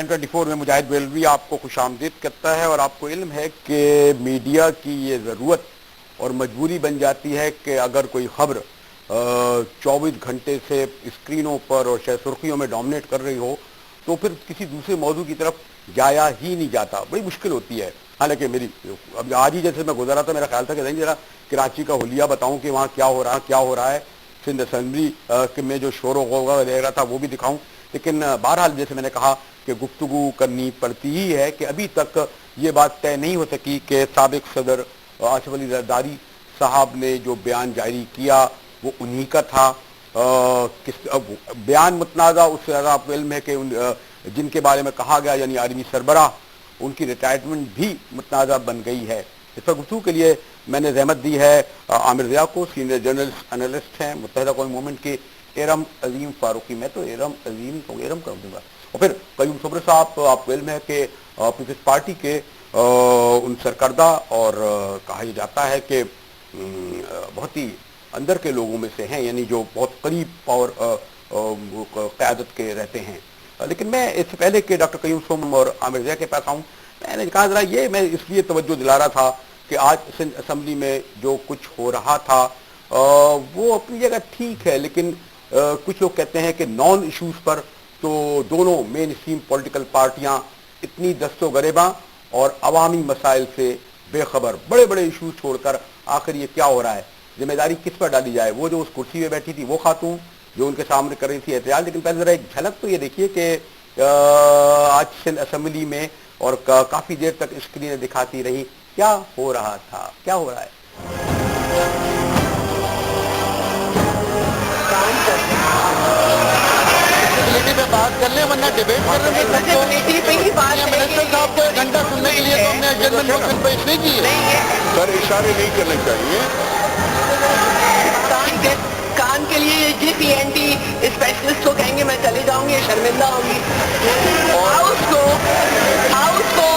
10 24 میں مجاہد بیلوی آپ کو خوش آمدید کرتا ہے. اور آپ کو علم ہے کہ میڈیا کی یہ ضرورت اور مجبوری بن جاتی ہے کہ اگر کوئی خبر 24 گھنٹے سے اسکرینوں پر اور شاید سرخیوں میں ڈومینیٹ کر رہی ہو تو پھر کسی دوسرے موضوع کی طرف جایا ہی نہیں جاتا. بڑی مشکل ہوتی ہے. حالانکہ میری اب آج ہی جیسے میں گزرا تھا میرا خیال تھا کہ ذرا کراچی کا حلیہ بتاؤں کہ وہاں کیا ہو رہا ہے. سندھ اسمبلی میں جو شور و غوغا رہ رہا تھا وہ بھی دکھاؤں. لیکن بہرحال جیسے میں نے کہا کہ گفتگو کرنی پڑتی ہی ہے کہ ابھی تک یہ بات طے نہیں ہو سکی کہ سابق صدر آصف علی زرداری صاحب نے جو بیان جاری کیا وہ انہی کا تھا. بیان متنازع اس سے زیادہ آپ کو علم ہے کہ جن کے بارے میں کہا گیا یعنی آرمی سربراہ ان کی ریٹائرمنٹ بھی متنازع بن گئی ہے. اس پر گفتگو کے لیے میں نے زحمت دی ہے عامر ضیاء کو. سینئر جرنلسٹ انالسٹ ہیں متحدہ قومی موومنٹ کے. ارم عظیم فاروقی, میں تو ارم عظیم کو ارم کر دوں گا. اور پھر قیوم صبر صاحب, آپ کو علم ہے کہ پیپلز پارٹی کے ان سرکردہ اور کہا یہ جاتا ہے کہ بہت ہی اندر کے لوگوں میں سے ہیں, یعنی جو بہت قریب پاور قیادت کے رہتے ہیں. لیکن میں اس سے پہلے کہ ڈاکٹر قیوم صبر اور عامر ضیاء کے پاس آؤں, میں نے کہا ذرا یہ میں اس لیے توجہ دلا رہا تھا کہ آج سندھ اسمبلی میں جو کچھ ہو رہا تھا وہ اپنی جگہ ٹھیک ہے, لیکن کچھ لوگ کہتے ہیں کہ نان ایشوز پر تو دونوں مین اسٹریم پولیٹیکل پارٹیاں اتنی دست و گریباں اور عوامی مسائل سے بے خبر, بڑے بڑے ایشوز چھوڑ کر آخر یہ کیا ہو رہا ہے, ذمہ داری کس پر ڈالی جائے. وہ جو اس کرسی پہ بیٹھی تھی وہ خاتون جو ان کے سامنے کر رہی تھی احتجاج. لیکن پہلے ذرا ایک جھلک تو یہ دیکھیے کہ آج سندھ اسمبلی میں اور کافی دیر تک اسکرینیں دکھاتی رہی کیا ہو رہا تھا, کیا ہو رہا ہے. پہ بات کر لیں ورنہ ڈیبیٹ کر رہے ہیں. منسٹر صاحب کو ایک گھنٹہ سننے کے لیے تو ہم نے ایڈجسٹمنٹ موشن پیش نہیں کی ہے. سر اشارے نہیں کرنے چاہیے. کان کے لیے جی پی این ٹی اسپیشلسٹ کو کہیں گے میں چلی جاؤں گی, شرمندہ ہوں گی. ہاؤس کو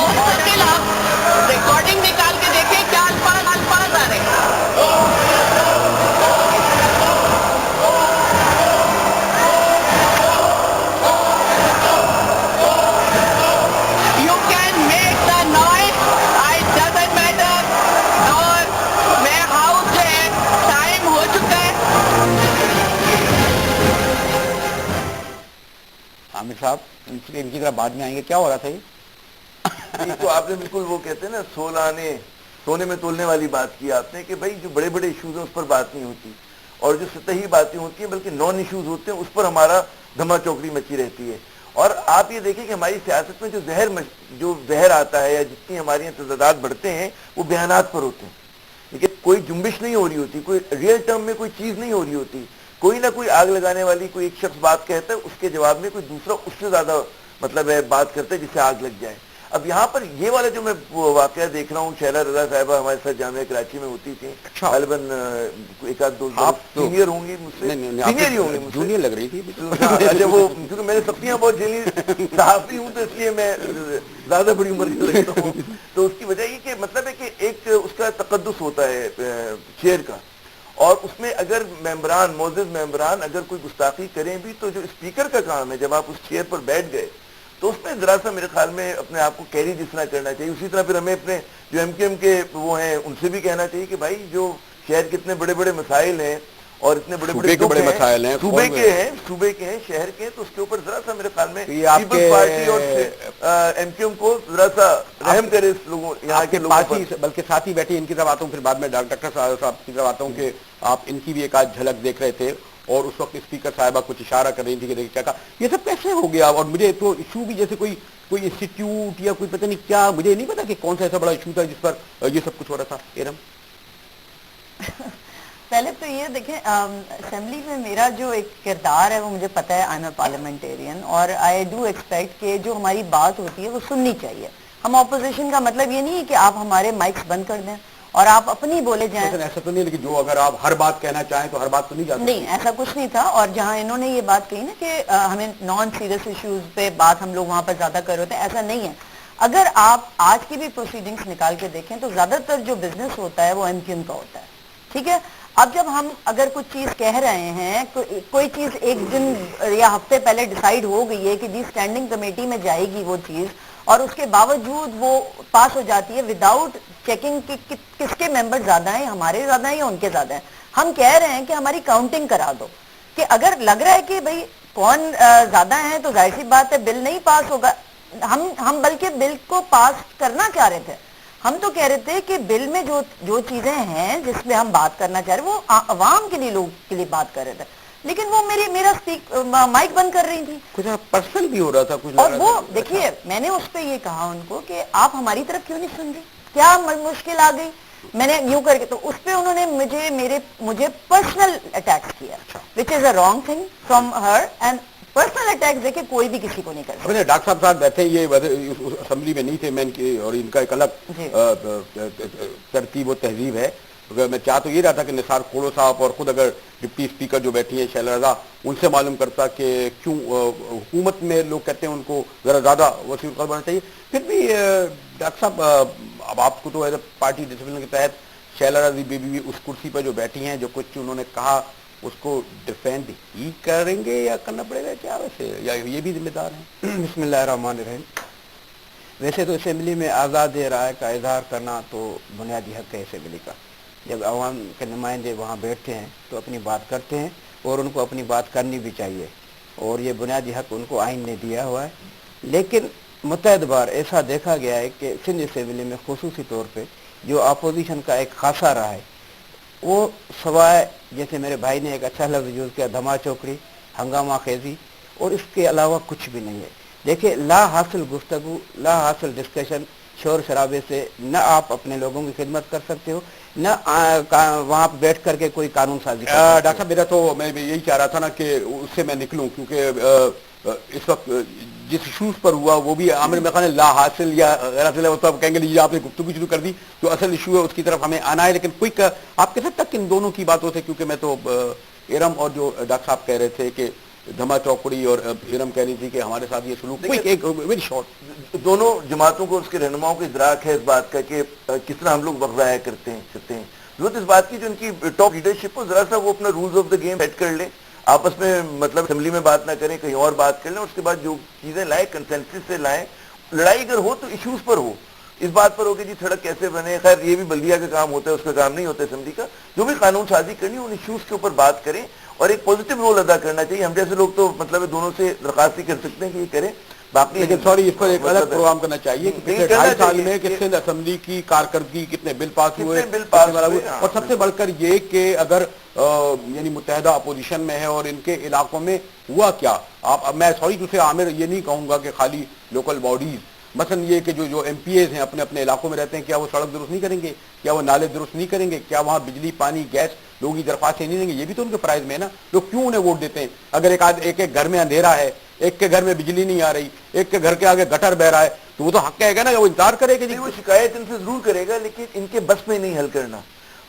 ریکارڈنگ نکال کے دیکھیں کیا الفاظ آ رہے ہیں. عامر صاحب ان کی طرح بعد میں آئیں گے, کیا ہو رہا تھا یہ؟ تو آپ نے بالکل وہ کہتے ہیں نا سونے میں تولنے والی بات کی آپ نے کہ بھائی جو بڑے بڑے ایشوز ہیں اس پر بات نہیں ہوتی, اور جو سطحی باتیں ہوتی ہیں بلکہ نان ایشوز ہوتے ہیں اس پر ہمارا دھما چوکڑی مچی رہتی ہے. اور آپ یہ دیکھیں کہ ہماری سیاست میں جو زہر آتا ہے یا جتنی ہماری تضادات بڑھتے ہیں وہ بیانات پر ہوتے ہیں, لیکن کوئی جنبش نہیں ہو رہی ہوتی, کوئی ریئل ٹرم میں کوئی چیز نہیں ہو رہی ہوتی. کوئی نہ کوئی آگ لگانے والی کوئی ایک شخص بات کہتا ہے, اس کے جواب میں کوئی دوسرا اس سے زیادہ مطلب ہے بات کرتا ہے جس سے آگ لگ جائے. اب یہاں پر یہ والا جو میں واقعہ دیکھ رہا ہوں, شہلا رضا صاحبہ ہمارے ساتھ جامعہ کراچی میں ہوتی تھی, غالباً ایک آدھ دو سینئر ہوں گی مجھ سے, سینئر ہی ہوں گی مجھ سے, جونیئر لگ رہی تھی. اچھا وہ کیونکہ میں نے سب بہت جیلی صحافی ہوں تو اس لیے میں زیادہ بڑی عمر کی لگتا ہوں. تو اس کی وجہ یہ کہ مطلب ہے کہ ایک اس کا تقدس ہوتا ہے چیئر کا, اور اس میں اگر معزز ممبران اگر کوئی گستاخی کریں بھی تو جو اسپیکر کا کام ہے جب آپ اس چیئر پر بیٹھ گئے تو اس میں ذرا سا میرے خیال میں اپنے آپ کو کیری جس طرح کرنا چاہیے. اسی طرح پھر ہمیں اپنے جو ایم کیو ایم کے وہ ہیں ان سے بھی کہنا چاہیے کہ بھائی جو شہر کے اتنے بڑے بڑے مسائل ہیں اور اتنے بڑے بڑے مسائل ہیں صوبے کے ہیں شہر کے, تو اس کے اوپر ذرا سا میرے خیال میں پیپلز پارٹی اور ایم کیو ایم کو ذرا سا رحم کرے اس لوگوں یہاں کے لوگوں پر. بلکہ ساتھ ہی بیٹھے ان کی طرف آتا ہوں, پھر بعد میں ڈاکٹر صاحب کی طرف آتا ہوں کہ آپ ان کی بھی ایک آج جھلک دیکھ رہے تھے اور اس وقت اسپیکر صاحبہ کچھ اشارہ کر رہی تھی کہ دیکھیں کیا یہ سب کیسے ہو گیا. اور مجھے تو ایشو بھی جیسے کوئی انسٹیٹیوٹ یا کوئی پتہ نہیں کیا, مجھے نہیں پتا کہ کون سا ایسا بڑا ایشو تھا جس پر یہ سب کچھ ہو رہا تھا. ارم پہلے تو یہ دیکھیں اسمبلی میں میرا جو ایک کردار ہے وہ مجھے پتہ ہے, آئی ایم اے پارلیمنٹیرین, اور آئی ڈو ایکسپیکٹ کہ جو ہماری بات ہوتی ہے وہ سننی چاہیے. ہم اپوزیشن کا مطلب یہ نہیں ہے کہ آپ ہمارے مائکس بند کر دیں اور آپ اپنی بولے جائیں. ایسا تو نہیں, لیکن جو اگر آپ ہر بات کہنا چاہیں تو ہر بات تو نہیں جا سکتی. نہیں, ایسا کچھ نہیں تھا. اور جہاں انہوں نے یہ بات کہی نا کہ ہمیں نان سیریس ایشوز پہ بات ہم لوگ وہاں پر زیادہ کر رہے ہوتے ہیں, ایسا نہیں ہے. اگر آپ آج کی بھی پروسیڈنگز نکال کے دیکھیں تو زیادہ تر جو بزنس ہوتا ہے وہ ایم کیو ایم کا ہوتا ہے, ٹھیک ہے. اب جب ہم اگر کچھ چیز کہہ رہے ہیں، کوئی چیز ایک دن یا ہفتے پہلے ڈیسائیڈ ہو گئی ہے کہ جی اسٹینڈنگ کمیٹی میں جائے گی وہ چیز، اور اس کے باوجود وہ پاس ہو جاتی ہے وداؤٹ چیکنگ کہ کس کے ممبر زیادہ ہیں، ہمارے زیادہ ہیں یا ان کے زیادہ ہیں. ہم کہہ رہے ہیں کہ ہماری کاؤنٹنگ کرا دو، کہ اگر لگ رہا ہے کہ بھئی کون زیادہ ہیں تو ظاہر سی بات ہے بل نہیں پاس ہوگا. ہم بلکہ بل کو پاس کرنا چاہ رہے تھے. ہم تو کہہ رہے تھے کہ بل میں جو چیزیں ہیں جس میں ہم بات کرنا چاہ رہے ہیں وہ عوام کے لیے، لوگ کے لیے بات کر رہے تھے، لیکن وہ میرا مائک بند کر رہی تھی. کچھ پرسنل بھی ہو رہا تھا کچھ. اور وہ دیکھیے میں نے اس پہ یہ کہا ان کو کہ آپ ہماری طرف کیوں نہیں سن رہی، کیا مشکل آ گئی. میں نے یوں کر کے تو اس پہ انہوں نے مجھے پرسنل اٹیکس کیا، which is a wrong thing from her. And personal attacks دیکھے کوئی بھی کسی کو نہیں کر سکتا. ڈاکٹر صاحب ساتھ بیٹھے یہ اسمبلی میں نہیں تھے، میں اور ان کا ایک الگ ترتیب و تہذیب ہے. میں چاہ تو یہ رہا تھا کہ نثار کھوڑو صاحب اور خود اگر ڈپٹی اسپیکر جو بیٹھی ہیں شیلا رضا، ان سے معلوم کرتا کہ کیوں حکومت میں لوگ کہتے ہیں ان کو ذرا زیادہ وسیع القلب ہونا چاہیے. پھر بھی ڈاکٹر صاحب اب آپ کو تو ایز اے پارٹی ڈسپلن کے تحت شیلا رضا بی بی اس کرسی پہ جو بیٹھی ہیں، جو کچھ انہوں نے کہا اس کو ڈیفینڈ ہی کریں گے یا کرنا پڑے گا کیا ویسے، یا یہ بھی ذمہ دار ہیں؟ بسم اللہ الرحمن الرحیم. ویسے تو اسمبلی میں آزاد رائے کا اظہار کرنا تو بنیادی حق ہے اسمبلی کا. جب عوام کے نمائندے وہاں بیٹھتے ہیں تو اپنی بات کرتے ہیں اور ان کو اپنی بات کرنی بھی چاہیے، اور یہ بنیادی حق ان کو آئین نے دیا ہوا ہے. لیکن متعدد بار ایسا دیکھا گیا ہے کہ سندھ اسمبلی میں خصوصی طور پہ جو اپوزیشن کا ایک خاصہ رہا ہے، وہ سوائے جیسے میرے بھائی نے ایک اچھا لفظ یوز کیا دھما چوکڑی، ہنگامہ خیزی، اور اس کے علاوہ کچھ بھی نہیں ہے. دیکھیں لا حاصل گفتگو، لا حاصل ڈسکشن، شور شرابے سے نہ آپ اپنے لوگوں کی خدمت کر سکتے ہو، نہ وہاں پہ بیٹھ کر کے کوئی قانون سازی کر سکتے ہو. ڈاکٹر صاحب میرا تو میں یہی چاہ رہا تھا نا کہ اس سے میں نکلوں، کیونکہ اس وقت جس ایشوز پر ہوا وہ بھی عامر میں خان لا حاصل یا غیر حاصل ہے، وہ تو آپ کہیں گے لیجیے آپ نے گفتگو شروع کر دی، جو اصل ایشو ہے اس کی طرف ہمیں آنا ہے. لیکن کوئی آپ کیسے تک ان دونوں کی باتوں سے، کیونکہ میں تو ارم اور جو ڈاکٹر صاحب کہہ رہے تھے کہ دھما چوکڑی، اور ارم کہہ رہی تھی کہ ہمارے ساتھ یہ سلوک، ویری شارٹ. دونوں جماعتوں کو اس کے رہنماؤں کو ادراک ہے اس بات کا کہ کس طرح ہم لوگ وقت ضائع کرتے ہیں. ضرورت اس بات کی جو ان کی ٹاپ لیڈرشپ ہو، ذرا سا وہ اپنا rules of the game set کر لیں، آپس میں مطلب اسمبلی میں بات نہ کریں، کہیں اور بات کر لیں، اور اس کے بعد جو چیزیں لائیں کنسنسس سے لائیں. لڑائی اگر ہو تو ایشوز پر ہو، اس بات پر ہو کہ جی سڑک کیسے بنے. خیر یہ بھی بلدیہ کا کام ہوتا ہے، اس کا کام نہیں ہوتا اسمبلی کا. جو بھی قانون سازی کرنی ان ایشوز کے اوپر بات کریں، اور ایک پازیٹیو رول ادا کرنا چاہیے. ہم جیسے لوگ تو مطلب دونوں سے درخواست ہی کر سکتے ہیں کہ یہ کریں. باقی لیکن سوری اس پر ایک الگ پروگرام کرنا چاہیے کہ پچھلے 2.5 سال میں کہ سندھ اسمبلی کی کارکردگی کتنے بل پاس ہوئے، اور سب سے بڑھ کر یہ کہ اگر یعنی متحدہ اپوزیشن میں ہے اور ان کے علاقوں میں ہوا کیا. اب میں سوری دوسرے عامر یہ نہیں کہوں گا کہ خالی لوکل باڈیز، مثلا یہ کہ جو ایم پی ایز ہیں اپنے اپنے علاقوں میں رہتے ہیں، کیا وہ سڑک درست نہیں کریں گے، کیا وہ نالے درست نہیں کریں گے، کیا وہاں بجلی پانی گیس لوگوں کی درخواستیں نہیں دیں گے؟ یہ بھی تو ان کے فرائض میں ہے نا. لوگ کیوں انہیں ووٹ دیتے ہیں؟ اگر ایک گھر میں اندھیرا ہے، ایک کے گھر میں بجلی نہیں آ رہی، ایک کے گھر کے آگے گٹر بہ رہا ہے، تو وہ تو حق کہے گا نا کہ وہ انتظار کرے گا. وہ شکایت ان سے ضرور کرے گا، لیکن ان کے بس میں نہیں حل کرنا.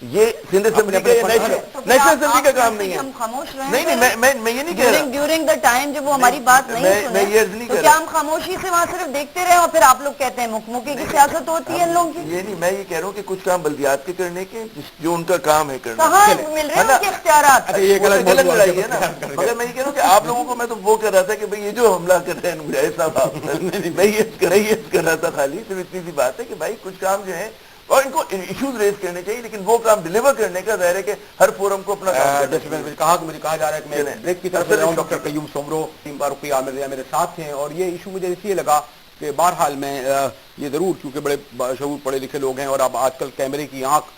یہ سندھ اسمبلی کا نیشنل اسمبلی کا کام نہیں ہے. ہم خاموش رہیں؟ نہیں میں یہ نہیں کہہ رہا. ڈیورنگ دا ٹائم جب وہ ہماری بات نہیں سنے تو کیا ہم خاموشی سے وہاں صرف دیکھتے رہے اور پھر آپ لوگ کہتے ہیں مکمکی کی سیاست ہوتی ہے ان لوگوں کی؟ یہ نہیں، میں یہ کہہ رہا ہوں کہ کچھ کام بلدیات کے کرنے کے جو ان کا کام ہے کرنا. کہاں مل رہے ہیں ان کے اختیارات؟ غلط لڑائی ہے نا. مگر میں یہ کہہ رہا ہوں کہ آپ لوگوں کو میں تو وہ کہہ رہا تھا کہ بھائی یہ جو حملہ کر رہے ہیں مجاہد صاحب، میں یہ کر رہا تھا خالی صرف اتنی سی بات ہے کہ بھائی کچھ کام جو ہے اور ان کو ایشوز ریز کرنے چاہیے، لیکن وہ کام ڈیلیور کرنے کا ظاہر ہے کہ ہر فورم کو اپنا کہا کہ مجھے کہا جا رہا ہے کہ میں بریک کی طرف سے رہا ہوں. ڈاکٹر قیوم سومرو، فاروقی عامر میرے ساتھ ہیں، اور یہ ایشو مجھے اس لیے لگا کہ بہرحال میں یہ ضرور کیونکہ بڑے شعور پڑھے لکھے لوگ ہیں، اور اب آج کل کیمرے کی آنکھ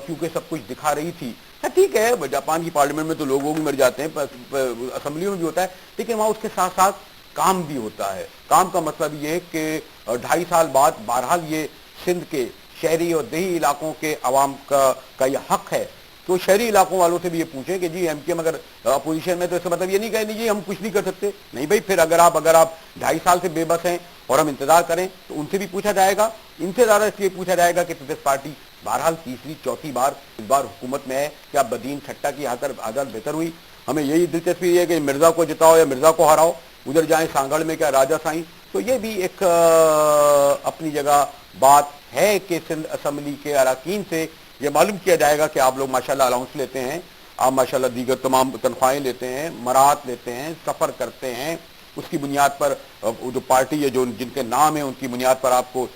کیونکہ سب کچھ دکھا رہی تھی. ٹھیک ہے جاپان کی پارلیمنٹ میں تو لوگوں بھی مر جاتے ہیں، اسمبلیوں میں بھی ہوتا ہے، لیکن وہاں اس کے ساتھ ساتھ کام بھی ہوتا ہے. کام کا مطلب یہ کہ 2.5 سال بعد بہرحال یہ سندھ کے شہری اور دیہی علاقوں کے عوام کا یہ حق ہے. تو شہری علاقوں والوں سے بھی یہ پوچھیں کہ جی ایم کیو اگر اپوزیشن میں تو اس کا مطلب یہ نہیں کہیں جی ہم کچھ نہیں کر سکتے. نہیں بھائی، پھر اگر آپ 2.5 سال سے بے بس ہیں اور ہم انتظار کریں تو ان سے بھی پوچھا جائے گا. ان سے زیادہ اس لیے پوچھا جائے گا کہ پیپلز پارٹی بہرحال تیسری چوتھی بار اس بار حکومت میں ہے. کیا بدین ٹھٹا کی عادت بہتر ہوئی؟ ہمیں یہی دلچسپی ہے کہ مرزا کو جتاؤ یا مرزا کو ہراؤ. ادھر جائیں سانگڑ میں کیا راجہ سائیں. تو یہ بھی ایک اپنی جگہ بات ہے کہ سندھ اسمبلی کے اراکین سے یہ معلوم کیا جائے گا کہ آپ لوگ ماشاءاللہ الاؤنس لیتے ہیں, آپ ماشاءاللہ دیگر تمام تنخواہیں لیتے ہیں, مراحت لیتے ہیں, سفر کرتے ہیں, اس کی بنیاد پر جو پارٹی ہے جو جن کے نام ہیں ان کی بنیاد پر آپ کو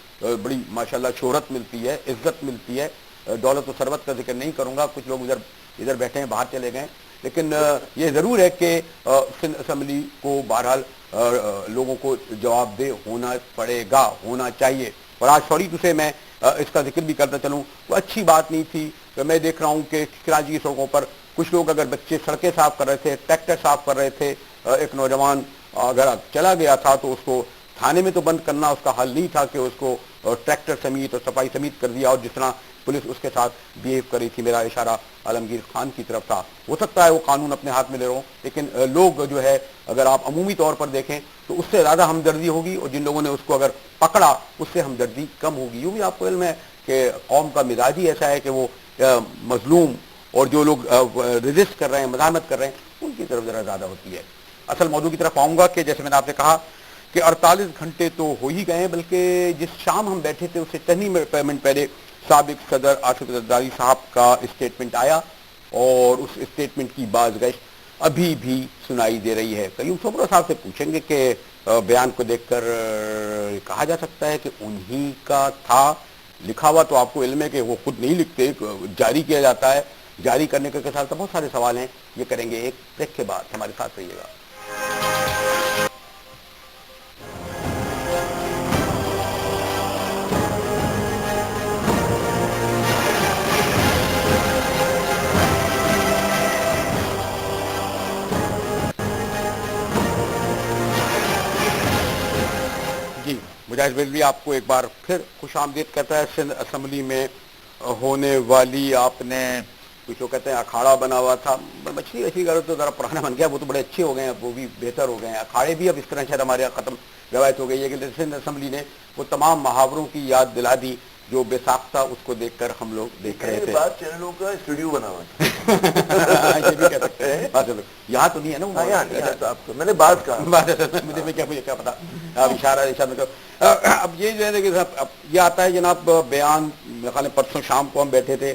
بڑی ماشاءاللہ شہرت ملتی ہے, عزت ملتی ہے. دولت و ثروت کا ذکر نہیں کروں گا, کچھ لوگ ادھر بیٹھے ہیں, باہر چلے گئے, لیکن یہ ضرور ہے کہ سندھ اسمبلی کو بہرحال لوگوں کو جواب دہ ہونا پڑے گا, ہونا چاہیے. اور آج سوری سے میں اس کا ذکر بھی کرتا چلوں, وہ اچھی بات نہیں تھی. میں دیکھ رہا ہوں کہ کراچی کی سڑکوں پر کچھ لوگ اگر بچے سڑکیں صاف کر رہے تھے, ٹریکٹر صاف کر رہے تھے, ایک نوجوان اگر چلا گیا تھا تو اس کو تھانے میں تو بند کرنا اس کا حل نہیں تھا کہ اس کو ٹریکٹر سمیت اور صفائی سمیت کر دیا, اور جس طرح پولیس اس کے ساتھ بیہیو کری تھی. میرا اشارہ عالمگیر خان کی طرف تھا. ہو سکتا ہے وہ قانون اپنے ہاتھ میں لے رہا ہوں, لیکن لوگ جو ہے اگر آپ عمومی طور پر دیکھیں تو اس سے زیادہ ہمدردی ہوگی, اور جن لوگوں نے اس کو اگر پکڑا اس سے ہمدردی کم ہوگی. یوں بھی آپ کو علم ہے کہ قوم کا مزاج ہی ایسا ہے کہ وہ مظلوم اور جو لوگ ریزسٹ کر رہے ہیں, مزاحمت کر رہے ہیں, ان کی طرف ذرا زیادہ ہوتی ہے. اصل موضوع کی طرف آؤں گا کہ جیسے میں نے آپ سے کہا کہ 48 گھنٹے تو ہو ہی گئے ہیں, بلکہ جس شام ہم بیٹھے تھے اس سے چند منٹ پہلے سابق صدر آصف زرداری صاحب کا اسٹیٹمنٹ آیا, اور اس اسٹیٹمنٹ کی بازگشت ابھی بھی سنائی دے رہی ہے. قیوم سمرو صاحب سے پوچھیں گے کہ بیان کو دیکھ کر کہا جا سکتا ہے کہ انہی کا تھا لکھا ہوا؟ تو آپ کو علم ہے کہ وہ خود نہیں لکھتے, جاری کیا جاتا ہے. جاری کرنے کے ساتھ بہت سارے سوال ہیں, یہ کریں گے ایک بریک کے بعد. ہمارے ساتھ رہیے گا. مجاہد بریلوی آپ کو ایک بار پھر خوش آمدید کہتا ہے. سندھ اسمبلی میں ہونے والی, آپ نے کچھ لوگ کہتے ہیں اکھاڑا بنا ہوا تھا, مچھلی وچھلی کا تو ذرا پرانا بن گیا, وہ تو بڑے اچھے ہو گئے ہیں, وہ بھی بہتر ہو گئے ہیں. اکھاڑے بھی اب اس طرح شاید ہمارے یہاں ختم روایت ہو گئی ہے کہ سندھ اسمبلی نے وہ تمام محاوروں کی یاد دلا دی جو بے ساختہ اس کو دیکھ کر ہم لوگ دیکھ رہے تھے. بات چینلوں کا اسٹوڈیو بنا ہوا ہے. یہ بھی کہہ سکتے ہیں, یہاں تو نہیں ہے نا, میں نے بات کہا, مجھے کیا پتا, اب اشارہ اب یہ جو ہے کہ یہ آتا ہے جناب بیان. میرے خیال پرسوں شام کو ہم بیٹھے تھے,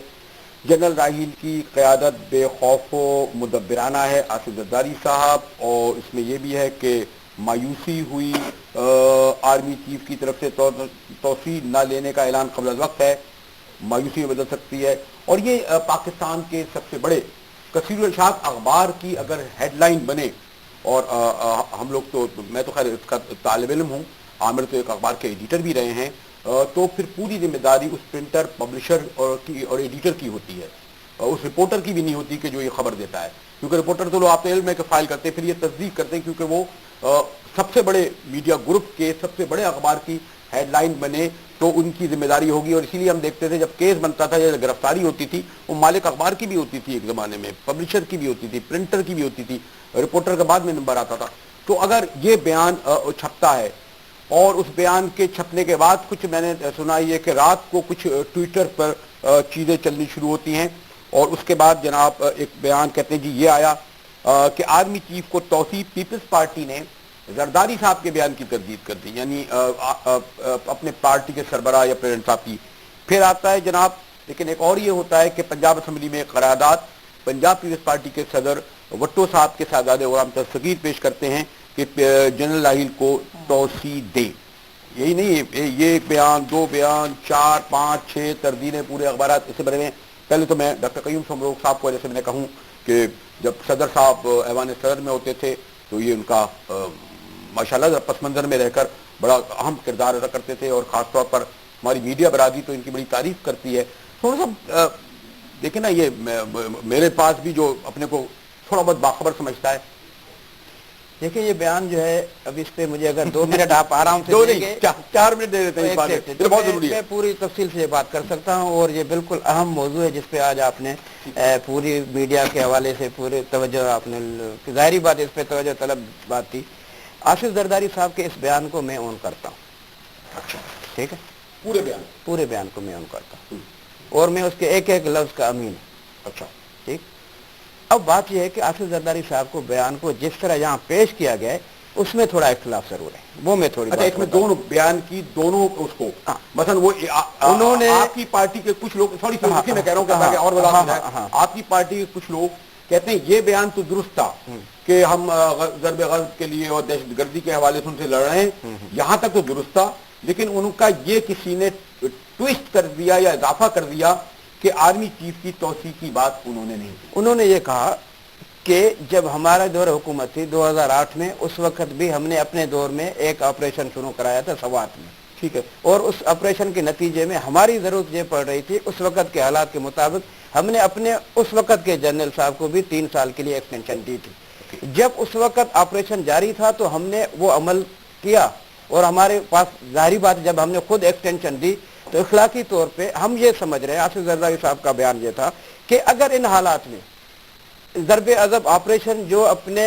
جنرل راحیل کی قیادت بے خوف و مدبرانہ ہے, آصف زرداری صاحب, اور اس میں یہ بھی ہے کہ مایوسی ہوئی, آرمی چیف کی طرف سے توسیع نہ لینے کا اعلان قبل از وقت ہے, مایوسی میں بدل سکتی ہے. اور یہ پاکستان کے سب سے بڑے کثیر الشاعت اخبار کی اگر ہیڈ لائن بنے, اور ہم لوگ تو, میں تو خیر اس کا طالب علم ہوں, عامر تو ایک اخبار کے ایڈیٹر بھی رہے ہیں, تو پھر پوری ذمہ داری اس پرنٹر, پبلشر اور ایڈیٹر کی ہوتی ہے, اس رپورٹر کی بھی نہیں ہوتی کہ جو یہ خبر دیتا ہے. کیونکہ رپورٹر تو لوگ آپ علم ہے کہ فائل کرتے ہیں, پھر یہ تصدیق کرتے ہیں, کیونکہ وہ سب سے بڑے میڈیا گروپ کے سب سے بڑے اخبار کی ہیڈ لائن بنے تو ان کی ذمہ داری ہوگی. اور اسی لیے ہم دیکھتے تھے جب کیس بنتا تھا یا گرفتاری ہوتی تھی, وہ مالک اخبار کی بھی ہوتی تھی ایک زمانے میں, پبلشر کی بھی ہوتی تھی, پرنٹر کی بھی ہوتی تھی, رپورٹر کے بعد میں نمبر آتا تھا. تو اگر یہ بیان چھپتا ہے, اور اس بیان کے چھپنے کے بعد کچھ میں نے سنا یہ کہ رات کو کچھ ٹویٹر پر چیزیں چلنی شروع ہوتی ہیں, اور اس کے بعد جناب ایک بیان کہتے ہیں جی یہ آیا کہ آرمی چیف کو توسیع, پیپلز پارٹی نے زرداری صاحب کے بیان کی تردید کر دی, یعنی اپنے پارٹی کے سربراہ یا پریزیڈنٹ صاحب کی. پھر آتا ہے جناب, لیکن ایک اور یہ ہوتا ہے کہ پنجاب اسمبلی میں قرارداد پنجاب پیپلز پارٹی کے صدر وٹو صاحب کے صاحبزادے غلام تصغیر پیش کرتے ہیں کہ جنرل راحیل کو توسیع دے. یہی نہیں, یہ ایک بیان, دو بیان, 4 5 6 تردیدیں پورے اخبارات اس سے بنے ہوئے ہیں. پہلے تو میں ڈاکٹر قیوم سمرو صاحب کو جیسے میں نے کہوں کہ جب صدر صاحب ایوان صدر میں ہوتے تھے تو یہ ان کا ماشاءاللہ پس منظر میں رہ کر بڑا اہم کردار ادا کرتے تھے, اور خاص طور پر ہماری میڈیا برادری تو ان کی بڑی تعریف کرتی ہے. تھوڑا سا دیکھیں نا, یہ میرے پاس بھی جو اپنے کو تھوڑا بہت باخبر سمجھتا ہے. دیکھیں یہ بیان جو ہے, اب اس پہ مجھے اگر 2 منٹ آپ آرام سے 4 منٹ دے دیتے ہیں, بہت ضروری ہے. میں پوری تفصیل سے یہ بات کر سکتا ہوں, اور یہ بالکل اہم موضوع ہے جس پہ آج آپ نے پوری میڈیا کے حوالے سے پورے توجہ, آپ نے ظاہری بات اس پہ توجہ طلب بات تھی. آصف زرداری صاحب کے اس بیان کو میں اون کرتا ہوں. اچھا, ٹھیک ہے, پورے بیان کو میں اون کرتا ہوں, اور میں اس کے ایک ایک لفظ کا امین ہوں. اچھا, ٹھیک. اب بات یہ ہے کہ آصف زرداری صاحب کو بیان کو جس طرح یہاں پیش کیا گیا ہے, اس میں تھوڑا اختلاف ضرور ہے، وہ میں تھوڑی اچھا اس میں دونوں بیان کی دونوں اس کو مثلا وہ انہوں نے آپ کی پارٹی کے کچھ لوگ سوری میں کہہ رہا ہوں کہ اور وضاحت ہے، آپ کی پارٹی کے کچھ لوگ کہتے ہیں یہ بیان تو درست تھا کہ ہم ضرب غضب کے لیے اور دہشت گردی کے حوالے سے ان سے لڑ رہے ہیں، یہاں تک تو درست تھا، لیکن ان کا یہ کسی نے ٹویسٹ کر دیا یا اضافہ کر دیا کہ آرمی چیف کی توسیع کی بات انہوں نے نہیں کی۔ انہوں نے یہ کہا کہ جب ہمارا دور حکومت تھی 2008 میں، اس وقت بھی ہم نے اپنے دور میں ایک آپریشن شروع کرایا تھا سوات میں، ٹھیک ہے، اور اس آپریشن کے نتیجے میں ہماری ضرورت یہ پڑ رہی تھی، اس وقت کے حالات کے مطابق ہم نے اپنے اس وقت کے جنرل صاحب کو بھی 3 سال کے لیے ایکسٹینشن دی تھی۔ جب اس وقت آپریشن جاری تھا تو ہم نے وہ عمل کیا، اور ہمارے پاس ظاہری بات جب ہم نے خود ایکسٹینشن دی تو اخلاقی طور پہ ہم یہ سمجھ رہے ہیں، آصف زرداری صاحب کا بیان یہ تھا کہ اگر ان حالات میں ضرب عضب آپریشن جو اپنے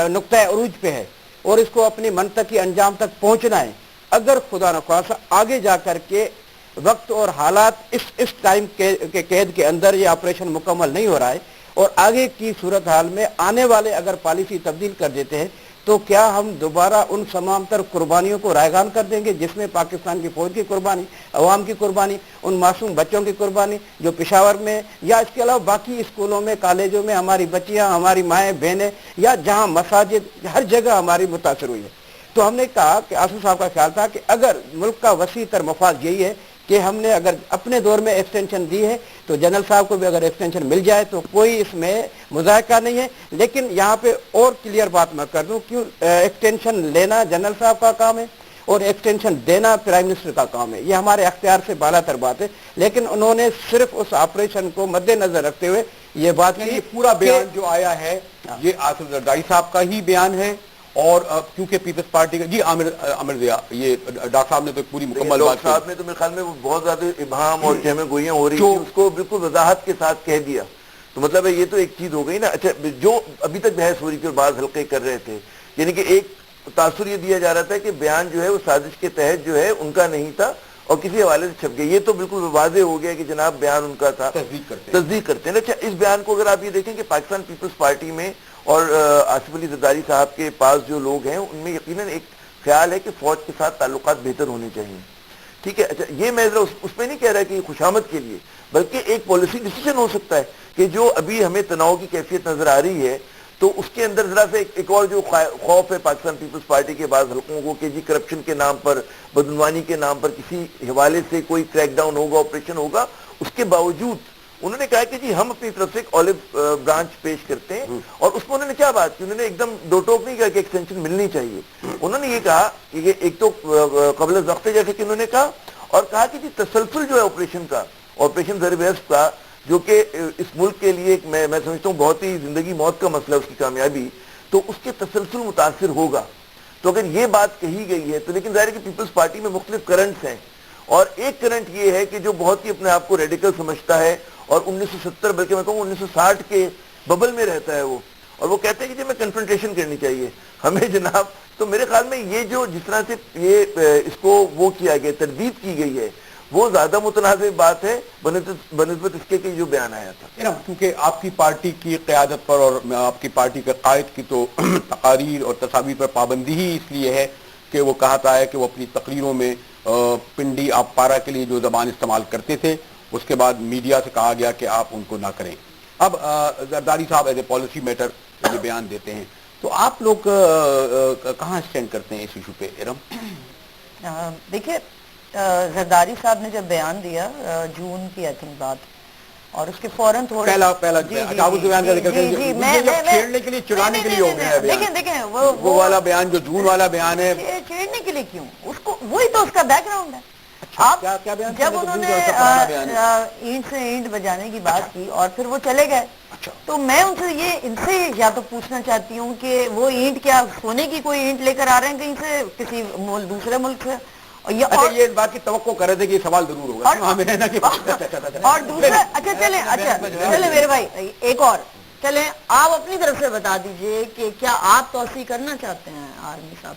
نقطہ عروج پہ ہے اور اس کو اپنی منطقی انجام تک پہنچنا ہے، اگر خدا نخواستہ آگے جا کر کے وقت اور حالات اس ٹائم کے قید کے اندر یہ آپریشن مکمل نہیں ہو رہا ہے، اور آگے کی صورتحال میں آنے والے اگر پالیسی تبدیل کر دیتے ہیں تو کیا ہم دوبارہ ان تمام تر قربانیوں کو رائگان کر دیں گے، جس میں پاکستان کی فوج کی قربانی، عوام کی قربانی، ان معصوم بچوں کی قربانی جو پشاور میں یا اس کے علاوہ باقی اسکولوں میں، کالجوں میں ہماری بچیاں، ہماری مائیں بہنیں، یا جہاں مساجد، ہر جگہ ہماری متاثر ہوئی ہے۔ تو ہم نے کہا کہ آصف صاحب کا خیال تھا کہ اگر ملک کا وسیع تر مفاد یہی ہے کہ ہم نے اگر اپنے دور میں ایکسٹینشن دی ہے تو جنرل صاحب کو بھی اگر ایکسٹینشن مل جائے تو کوئی اس میں مذائقہ نہیں ہے، لیکن یہاں پہ اور کلیئر بات میں کر دوں، کیوں ایکسٹینشن لینا جنرل صاحب کا کام ہے اور ایکسٹینشن دینا پرائم منسٹر کا کام ہے، یہ ہمارے اختیار سے بالا تر بات ہے، لیکن انہوں نے صرف اس آپریشن کو مد نظر رکھتے ہوئے یہ بات کی۔ یہ پورا بیان جو آیا ہے یہ آصف زرداری صاحب کا ہی بیان ہے، اور کیونکہ پیپلز پارٹی کا جی عامر ضیاء، یہ ڈاکٹر صاحب نے تو پوری مکمل بات صاحب نے تو میرے خیال میں وہ بہت زیادہ ابہام اور چہمے گوئیاں ہو رہی تھی، اس کو بالکل وضاحت کے ساتھ کہہ دیا، تو مطلب ہے یہ تو ایک چیز ہو گئی نا۔ اچھا جو ابھی تک بحث ہو رہی تھی اور بعض حلقے کر رہے تھے، یعنی کہ ایک تاثر یہ دیا جا رہا تھا کہ بیان جو ہے وہ سازش کے تحت جو ہے ان کا نہیں تھا اور کسی حوالے سے چھپ گیا، یہ تو بالکل واضح ہو گیا کہ جناب بیان ان کا تھا، تصدیق کرتے ہیں۔ اچھا اس بیان کو اگر آپ یہ دیکھیں کہ پاکستان پیپلز پارٹی میں اور آصف علی زرداری صاحب کے پاس جو لوگ ہیں ان میں یقیناً ایک خیال ہے کہ فوج کے ساتھ تعلقات بہتر ہونے چاہیے، ٹھیک ہے۔ اچھا یہ میں اس پہ نہیں کہہ رہا کہ یہ خوشامد کے لیے، بلکہ ایک پالیسی ڈیسیجن ہو سکتا ہے کہ جو ابھی ہمیں تناؤ کی کیفیت نظر آ رہی ہے تو اس کے اندر ذرا سے ایک اور جو خوف ہے پاکستان پیپلز پارٹی کے بعض حلقوں کو کہ جی کرپشن کے نام پر، بدعنوانی کے نام پر کسی حوالے سے کوئی کریک ڈاؤن ہوگا، آپریشن ہوگا، اس کے باوجود انہوں نے کہا کہ جی ہم اپنی طرف سے ایک اولیو برانچ پیش کرتے ہیں، اور اس میں انہوں نے کیا بات کی، انہوں نے ایک دم دو ٹوک نہیں کہا کہ ایکسٹینشن ملنی چاہیے، انہوں نے یہ کہا کہ ایک تو قبل از وقت جیسے کہ انہوں نے کہا، اور کہا کہ جی تسلسل جو ہے آپریشن کا، آپریشن ضرب عضب کا، جو کہ اس ملک کے لیے میں سمجھتا ہوں بہت ہی زندگی موت کا مسئلہ اس کی کامیابی، تو اس کے تسلسل متاثر ہوگا۔ تو اگر یہ بات کہی گئی ہے تو لیکن ظاہر ہے کہ پیپلز پارٹی میں مختلف کرنٹس ہیں، اور ایک کرنٹ یہ ہے کہ جو بہت ہی اپنے آپ کو ریڈیکل سمجھتا ہے اور 1970 بلکہ میں کہوں 1960 کے ببل میں رہتا ہے وہ، اور وہ کہتے ہیں کہ جی میں کنفرنٹیشن کرنی چاہیے ہمیں جناب۔ تو میرے خیال میں یہ جو جس طرح سے یہ اس کو وہ کیا گیا، تردید کی گئی ہے، وہ زیادہ متنازع بات ہے بنسبت اس کے کہ جو بیان آیا تھا۔ کیونکہ آپ کی پارٹی کی قیادت پر اور آپ کی پارٹی کے قائد کی تو تقاریر اور تصاویر پر پابندی ہی اس لیے ہے کہ وہ کہتا ہے کہ وہ اپنی تقریروں میں پنڈی آپ پارا کے لیے جو زبان استعمال کرتے تھے، اس کے بعد میڈیا سے کہا گیا کہ آپ ان کو نہ کریں۔ اب زرداری صاحب ایز اے پالیسی میٹر یہ بیان دیتے ہیں، تو آپ لوگ کہاں اسٹینڈ کرتے ہیں اس ایشو پہ ارم؟ دیکھیے زرداری صاحب نے جب بیان دیا جون کی آئی تھنک بات، اور اس کے فوراً تھوڑا پہلا چھیڑنے کے لیے، چڑھانے کے لیے ہو گیا ہے، دیکھیں وہ والا بیان جو جون والا بیان ہے، چھیڑنے کے لیے کیوں، اس کو وہی تو اس کا بیک گراؤنڈ ہے۔ جب انہوں نے اینٹ سے اینٹ بجانے کی بات کی اور پھر وہ چلے گئے، تو میں ان سے یا تو پوچھنا چاہتی ہوں کہ وہ اینٹ کیا سونے کی کوئی اینٹ لے کر آ رہے ہیں کہیں سے، کسی دوسرے ملک سے؟ یہ بات کی توقع کر رہے تھے کہ یہ سوال ضرور ہوگا، اور دوسرا اچھا چلیں میرے بھائی ایک اور چلیں آپ اپنی طرف سے بتا دیجئے کہ کیا آپ توسیع کرنا چاہتے ہیں آرمی صاحب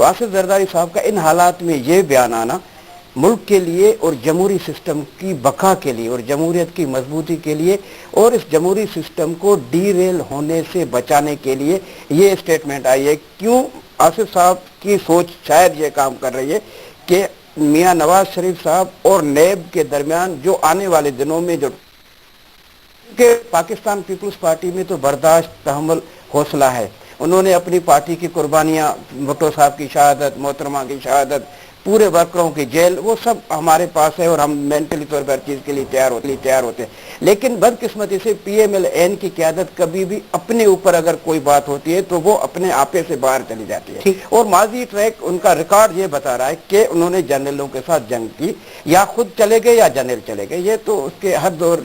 تو آصف زرداری صاحب کا ان حالات میں یہ بیان آنا ملک کے لیے اور جمہوری سسٹم کی بقا کے لیے اور جمہوریت کی مضبوطی کے لیے اور اس جمہوری سسٹم کو ڈی ریل ہونے سے بچانے کے لیے یہ اسٹیٹمنٹ آئی ہے. کیوں آصف صاحب کی سوچ شاید یہ کام کر رہی ہے کہ میاں نواز شریف صاحب اور نیب کے درمیان جو آنے والے دنوں میں جو کہ پاکستان پیپلز پارٹی میں تو برداشت تحمل حوصلہ ہے, انہوں نے اپنی پارٹی کی قربانیاں, بھٹو صاحب کی شہادت, محترمہ کی شہادت, پورے ورکروں کی جیل, وہ سب ہمارے پاس ہے اور ہم مینٹلی طور پر ہر چیز کے لیے تیار ہوتے ہیں. لیکن بدقسمتی سے پی ایم ایل این کی قیادت کبھی بھی اپنے اوپر اگر کوئی بات ہوتی ہے تو وہ اپنے آپے سے باہر چلی جاتی ہے. اور ماضی ٹریک ان کا ریکارڈ یہ بتا رہا ہے کہ انہوں نے جنرلوں کے ساتھ جنگ کی, یا خود چلے گئے یا جنرل چلے گئے, یہ تو اس کے حد اور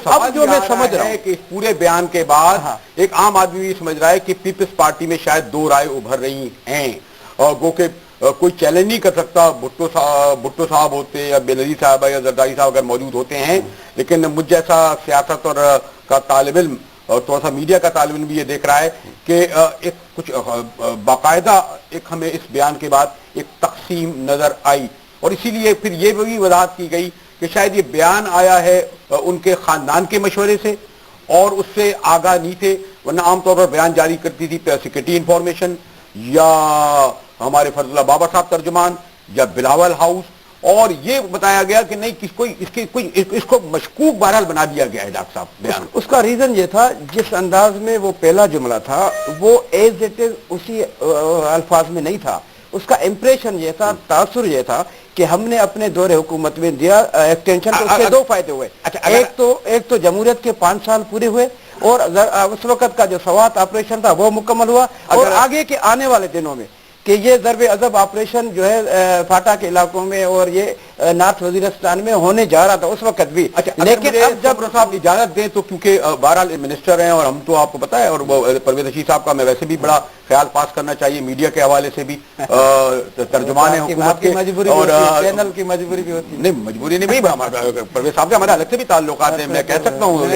اب جو میں سمجھ رہا ہوں کہ اس پورے بیان کے بعد ایک عام آدمی بھی سمجھ رہا ہے کہ پیپلز پارٹی میں شاید دو رائے ابھر رہی ہیں, اور گو کہ کوئی چیلنج نہیں کر سکتا. بھٹو صاحب ہوتے یا بینظیر صاحب یا زرداری صاحب اگر موجود ہوتے ہیں, لیکن مجھ جیسا سیاست اور کا طالب علم اور تھوڑا سا میڈیا کا طالب علم بھی یہ دیکھ رہا ہے کہ ایک کچھ باقاعدہ ایک ہمیں اس بیان کے بعد ایک تقسیم نظر آئی, اور اسی لیے پھر یہ بھی وضاحت کی گئی کہ شاید یہ بیان آیا ہے ان کے خاندان کے مشورے سے اور اس سے آگاہ نہیں تھے, ورنہ عام طور پر بیان جاری کرتی تھی سیکرٹری انفارمیشن یا ہمارے فضل اللہ بابا صاحب ترجمان یا بلاول ہاؤس, اور یہ بتایا گیا کہ نہیں اس کو مشکوک بہرحال بنا دیا گیا ہے ڈاکٹر صاحب بیان. اس کا ریزن یہ تھا جس انداز میں وہ پہلا جملہ تھا وہ ایز اٹ از اسی الفاظ میں نہیں تھا. اس کا امپریشن یہ تھا, تاثر یہ تھا کہ ہم نے اپنے دور حکومت میں دیا ایکسٹینشن, تو اس کے دو فائدے ہوئے. ایک تو جمہوریت کے 5 سال پورے ہوئے, اور اس وقت کا جو سوات آپریشن تھا وہ مکمل ہوا, اور آگے کے آنے والے دنوں میں کہ یہ ضرب عضب آپریشن جو ہے فاٹا کے علاقوں میں اور یہ نارتھ وزیرستان میں ہونے جا رہا تھا اس وقت بھی. لیکن اب جب صاحب اجازت دیں تو کیونکہ بہرحال منسٹر ہیں اور ہم تو آپ کو پتا ہے, اور پرویز رشید صاحب کا میں ویسے بھی بڑا خیال پاس کرنا چاہیے میڈیا کے حوالے سے بھی, ترجمان ہیں حکومت کے, اور چینل کی مجبوری بھی ہوتی ہے. نہیں مجبوری نہیں, پرویز صاحب کے ہمارے الگ سے بھی تعلقات ہیں, میں کہہ سکتا ہوں.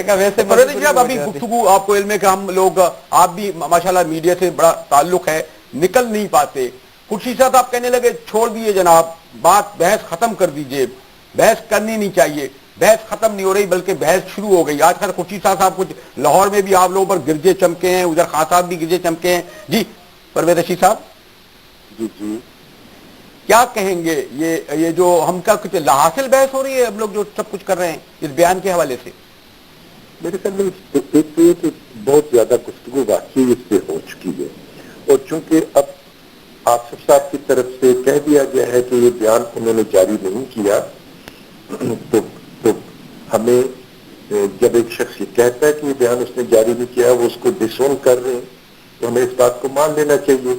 پرویز صاحب ابھی گفتگو آپ کو علم ہے کہ ہم لوگ, آپ بھی ماشاءاللہ میڈیا سے بڑا تعلق ہے, نکل نہیں پاتے. خورشید صاحب آپ کہنے لگے چھوڑ دیئے جناب, بحث ختم کر دیجئے, بحث کرنی نہیں چاہیے. بحث ختم نہیں ہو رہی بلکہ بحث شروع ہو گئی. آج کل خورشید صاحب کچھ لاہور میں بھی آپ لوگوں پر گرجے چمکے ہیں, ادھر خان صاحب بھی گرجے چمکے ہیں. جی پرویز رشید صاحب, جی کیا کہیں گے یہ جو ہم کا کچھ لاحاصل بحث ہو رہی ہے, ہم لوگ جو سب کچھ کر رہے ہیں اس بیان کے حوالے سے؟ میرے خیال میں ایک تو یہ کہ بہت زیادہ گفتگو واقعی اس پہ ہو چکی ہے, اور چونکہ اب آصف صاحب کی طرف سے کہہ دیا گیا ہے کہ یہ بیان انہوں نے جاری نہیں کیا, تو ہمیں جب ایک شخص یہ کہتا ہے کہ یہ بیان اس نے جاری نہیں کیا, وہ اس کو ڈسون کر رہے ہیں, تو ہمیں اس بات کو مان لینا چاہیے.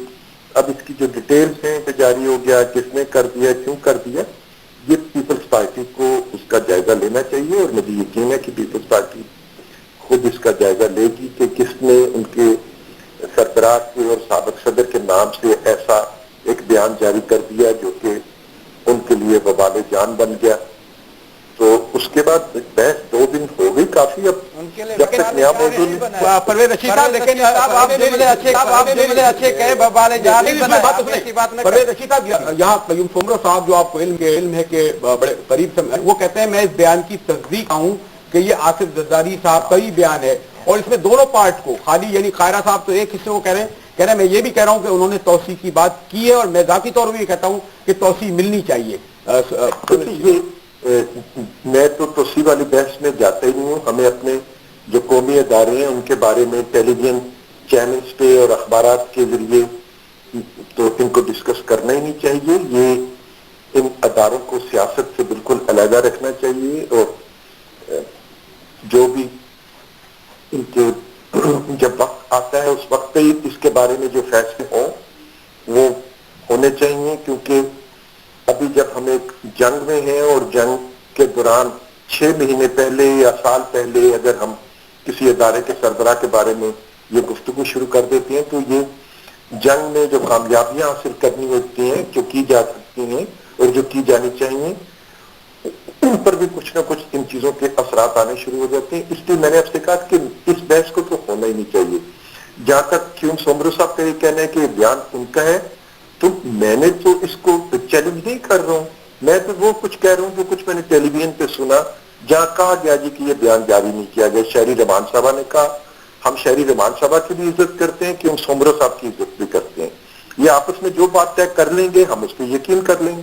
اب اس کی جو ڈیٹیلز ہیں کہ جاری ہو گیا, کس نے کر دیا, کیوں کر دیا, یہ پیپلز پارٹی کو اس کا جائزہ لینا چاہیے, اور مجھے یقین ہے کہ پیپلز پارٹی خود اس کا جائزہ لے گی کہ کس نے ان کے سربراہ کے اور سابق صدر کے نام سے ایسا ایک بیان جاری کر دیا جو کہ ان کے لیے وبال جان بن گیا. تو اس کے بعد بحث 2 دن ہو گئی کافی. اب جب تک نیا موضوع پرویز رشید صاحب, لیکن آپ جملے اچھے کہے وبال جان نہیں بنا. پرویز رشید صاحب, یہاں قیوم سومرو صاحب جو آپ کو علم ہے کہ بڑے قریب سے, وہ کہتے ہیں میں اس بیان کی تصدیق ہوں کہ یہ آصف زرداری صاحب کا ہی بیان ہے, اور اس میں دونوں پارٹ کو خالی یعنی قاہرہ صاحب تو ایک حصے کو کہہ رہے ہیں, میں یہ بھی کہہ رہا ہوں کہ انہوں نے توسیع کی بات کی ہے, اور میں ذاتی طور پر یہ کہتا ہوں کہ توسیع ملنی چاہیے. میں تو توسیع والی بحث میں جاتا ہی نہیں ہوں. ہمیں اپنے جو قومی ادارے ہیں ان کے بارے میں ٹیلی ویژن چینلز پہ اور اخبارات کے ذریعے تو ان کو ڈسکس کرنا ہی نہیں چاہیے. یہ ان اداروں کو سیاست سے بالکل علیحدہ رکھنا چاہیے, اور جو بھی ان کے جب وقت آتا ہے اس وقت ہی اس کے بارے میں جو فیصلے ہوں وہ ہونے چاہیے. کیونکہ ابھی جب ہم ایک جنگ میں ہیں, اور جنگ کے دوران 6 مہینے پہلے یا سال پہلے اگر ہم کسی ادارے کے سربراہ کے بارے میں یہ گفتگو شروع کر دیتے ہیں, تو یہ جنگ میں جو کامیابیاں حاصل کرنی ہوتی ہیں, جو کی جا سکتی ہیں اور جو کی جانی چاہیے, ان پر بھی کچھ نہ کچھ ان چیزوں کے اثرات آنے شروع ہو جاتے ہیں. اس لیے میں نے آپ سے کہا کہ اس بحث کو تو ہونا ہی نہیں چاہیے. جہاں تک قیوم سومرو صاحب کا یہ کہنا ہے کہ یہ بیان ان کا ہے, تو میں نے تو اس کو چیلنج نہیں کر رہا ہوں, میں تو وہ کچھ کہہ رہا ہوں جو کچھ میں نے ٹیلی ویژن پہ سنا, جہاں کہا گیا جی کہ یہ بیان جاری نہیں کیا گیا. شہری رحمان صاحبہ نے کہا, ہم شہری رحمان صاحبہ کی بھی عزت کرتے ہیں کہ ہم سومرو صاحب کی عزت بھی کرتے ہیں. یہ آپس میں جو بات طے کر لیں گے ہم اس پہ یقین کر لیں گے.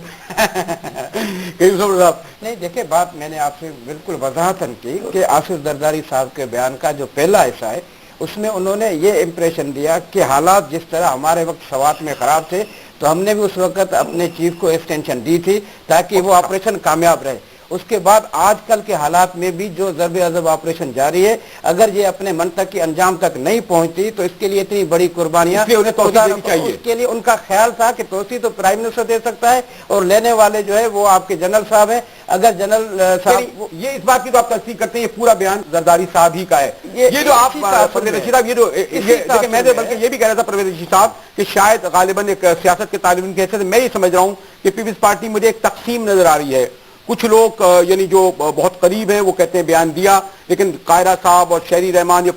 نہیں دیکھیں, بات میں نے آپ سے بالکل وضاحتاً کی کہ آصف زرداری صاحب کے بیان کا جو پہلا حصہ ہے اس میں انہوں نے یہ امپریشن دیا کہ حالات جس طرح ہمارے وقت سوات میں خراب تھے تو ہم نے بھی اس وقت اپنے چیف کو ایکسٹینشن دی تھی تاکہ وہ آپریشن کامیاب رہے. اس کے بعد آج کل کے حالات میں بھی جو ضرب عضب آپریشن جاری ہے, اگر یہ اپنے منطق کی انجام تک نہیں پہنچتی تو اس کے لیے اتنی بڑی قربانیاں انہیں توسیع دینی چاہیے. اس کے لیے ان کا خیال تھا کہ توسیع تو پرائم منسٹر دے سکتا ہے اور لینے والے جو ہے وہ آپ کے جنرل صاحب ہیں. اگر جنرل صاحب یہ اس بات کی تو آپ تصدیق کرتے ہیں یہ پورا بیان زرداری صاحب ہی کا ہے. یہ جو آپ پرویز رشید صاحب, یہ جو دیکھیں میں بلکہ یہ بھی کہہ رہا تھا پرویز رشید صاحب کہ شاید غالباً ایک سیاست کے طالب علم کی حیثیت سے میں یہ سمجھ رہا ہوں کہ پیپلز پارٹی مجھے ایک تقسیم نظر آ رہی ہے. کچھ لوگ یعنی جو بہت قریب ہیں وہ کہتے ہیں بیان دیا, لیکن قاہرہ صاحب اور شہری رحمان یا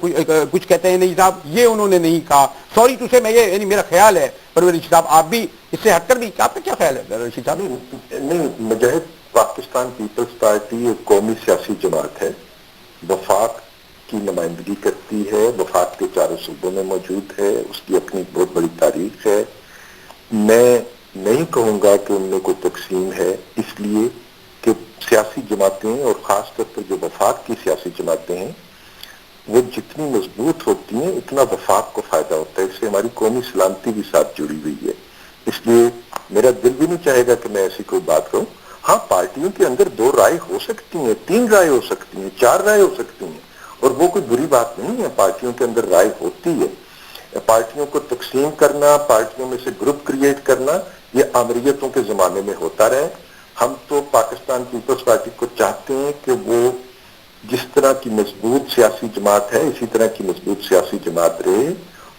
کچھ کہتے ہیں نہیں صاحب یہ انہوں نے نہیں کہا. سوری ٹو سے میں یہ یعنی میرا خیال ہے پرویز رشید صاحب, آپ بھی اس سے ہٹ کر بھی آپ کا کیا خیال ہے رشید صاحب؟ نہیں, مجاہد پاکستان پیپلز پارٹی ایک قومی سیاسی جماعت ہے, وفاق کی نمائندگی کرتی ہے, وفاق کے چاروں صوبوں میں موجود ہے, اس کی اپنی بہت بڑی تاریخ ہے. میں نہیں کہوں گا کہ ان میں کوئی تقسیم ہے, اس لیے کہ سیاسی جماعتیں اور خاص طور پر جو وفاق کی سیاسی جماعتیں ہیں وہ جتنی مضبوط ہوتی ہیں اتنا وفاق کو فائدہ ہوتا ہے. اس سے ہماری قومی سلامتی بھی ساتھ جڑی ہوئی ہے. اس لیے میرا دل بھی نہیں چاہے گا کہ میں ایسی کوئی بات کروں. ہاں, پارٹیوں کے اندر 2 رائے ہو سکتی ہیں, 3 رائے ہو سکتی ہیں, 4 رائے ہو سکتی ہیں, اور وہ کوئی بری بات نہیں ہے. پارٹیوں کے اندر رائے ہوتی ہے. پارٹیوں کو تقسیم کرنا, پارٹیوں میں سے گروپ کریٹ کرنا, یہ آمریتوں کے زمانے میں ہوتا رہے. ہم تو پاکستان پیپلز پارٹی کو چاہتے ہیں کہ وہ جس طرح کی مضبوط سیاسی جماعت ہے اسی طرح کی مضبوط سیاسی جماعت رہے,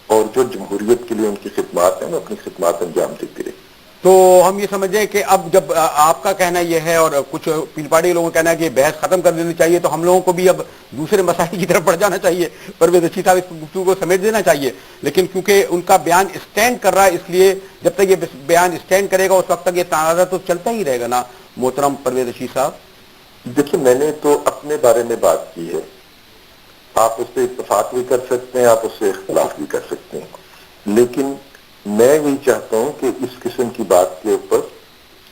اور جو جمہوریت کے لیے ان کی خدمات ہیں وہ اپنی خدمات انجام دیتی رہے. تو ہم یہ سمجھیں کہ اب جب آپ کا کہنا یہ ہے اور کچھ پیل پارٹی کے لوگوں کا کہنا ہے کہ یہ بحث ختم کر دینی چاہیے, تو ہم لوگوں کو بھی اب دوسرے مسائل کی طرف بڑھ جانا چاہیے. پرویز رشید صاحب اس گفتگو کو سمیٹ دینا چاہیے, لیکن کیونکہ ان کا بیان اسٹینڈ کر رہا ہے اس لیے جب تک یہ بیان اسٹینڈ کرے گا اس وقت تک یہ تنازع تو چلتا ہی رہے گا نا محترم پرویز رشید صاحب. دیکھیے, میں نے تو اپنے بارے میں بات کی ہے, آپ اس پہ اتفاق بھی کر سکتے ہیں, آپ اس سے اختلاف بھی کر سکتے ہیں, لیکن میں یہی چاہتا ہوں کہ اس قسم کی بات کے اوپر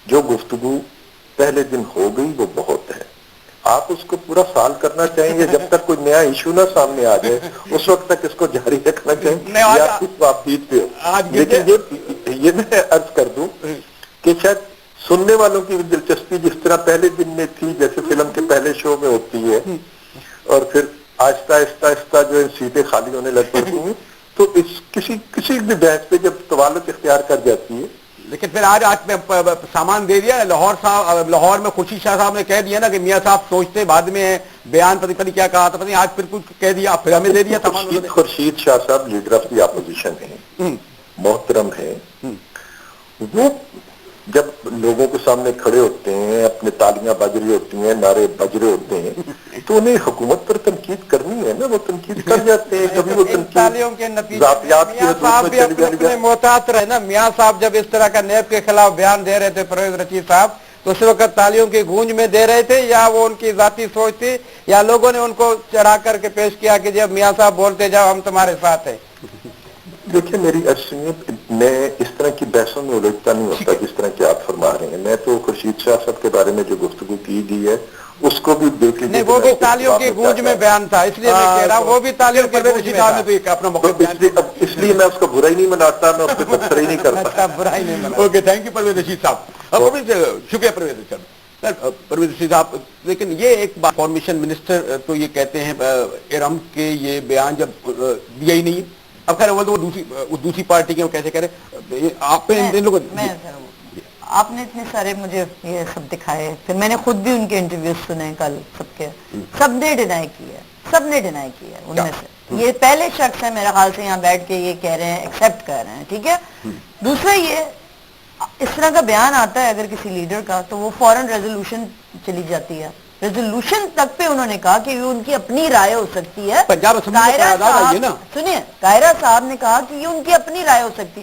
جو گفتگو پہلے دن ہو گئی وہ بہت ہے. آپ اس کو پورا سال کرنا چاہیں گے جب تک کوئی نیا ایشو نہ سامنے آ جائے اس وقت تک اس کو جاری رکھنا چاہیں یا اس واپس پہ ہو. لیکن یہ میں عرض کر دوں کہ شاید سننے والوں کی دلچسپی جس طرح پہلے دن میں تھی جیسے فلم کے پہلے شو میں ہوتی ہے, اور پھر آہستہ آہستہ آہستہ جو سیٹیں خالی ہونے لگ پڑتی ہیں, تو اس کسی بھی بحث پہ جب طوالت اختیار کر جاتی ہے. لیکن پھر آج میں سامان دے دیا لاہور میں خورشید شاہ صاحب نے کہہ دیا نا کہ میاں صاحب سوچتے بعد میں بیان پتہ کیا کہا تھا, آج پھر کچھ کہہ دیا, پھر ہمیں دے دیا. خورشید شاہ صاحب لیڈر آف دی اپوزیشن ہیں, محترم ہیں. وہ جب لوگوں کے سامنے کھڑے ہوتے ہیں, اپنے تالیاں بج رہی ہوتی ہیں, نعرے بج رہے ہوتے ہیں, تو انہیں حکومت پر تنقید کرنی ہے نا, وہ تنقید کر جاتے ہیں. کبھی وہ تالیوں کے نتیجے میاں صاحب بھی اپنے محتاط رہے نا. میاں صاحب جب اس طرح کا نیب کے خلاف بیان دے رہے تھے پرویز رشید صاحب, تو اس وقت تالیوں کی گونج میں دے رہے تھے یا وہ ان کی ذاتی سوچ تھی, یا لوگوں نے ان کو چڑھا کر کے پیش کیا کہ جب میاں صاحب بولتے جاؤ ہم تمہارے ساتھ ہیں؟ دیکھیں, میری عرصیت میں اس طرح کی بحثوں میں الجھتا نہیں ہوتا جس طرح کہ آپ فرما رہے ہیں. میں تو خورشید شاہ صاحب کے بارے میں جو گفتگو کی گئی ہے اس کو بھی دیکھ لیجیے. وہ بھی تالیوں کی گونج میں بیان تھا, اس لیے میں کہہ رہا ہوں وہ بھی تالیوں کی گونج میں تھا. اس لیے میں اس کو برا ہی نہیں مناتا, میں اس پہ تبصرہ ہی نہیں کرتا. برا ہی نہیں مناتا. Okay, thank you Parvez Rashid صاحب. شکریہ پرویز رشید صاحب. پرویز رشید صاحب, لیکن یہ ایک بات, انفارمیشن منسٹر تو یہ کہتے ہیں ارم کے یہ بیان جب دیا ہی نہیں, اب خیر وہ دوسری پارٹی کے کیسے کہہ رہے آپ آپ نے اتنے سارے مجھے یہ سب دکھائے, پھر میں نے خود بھی ان کے انٹرویوز سنے کل, سب نے ڈینائی کیا ہے ان میں سے. یہ پہلے شخص ہے میرے خیال سے یہاں بیٹھ کے یہ کہہ رہے ہیں, ایکسیپٹ کر رہے ہیں, ٹھیک ہے. دوسرا یہ اس طرح کا بیان آتا ہے اگر کسی لیڈر کا تو وہ فوراً ریزولوشن چلی جاتی ہے. ریزولوشن تک پہ انہوں نے کہا کہ یہ ان کی اپنی رائے ہو سکتی ہے. سنیے, قاہرہ صاحب نے کہا کہ یہ ان کی اپنی رائے ہو سکتی.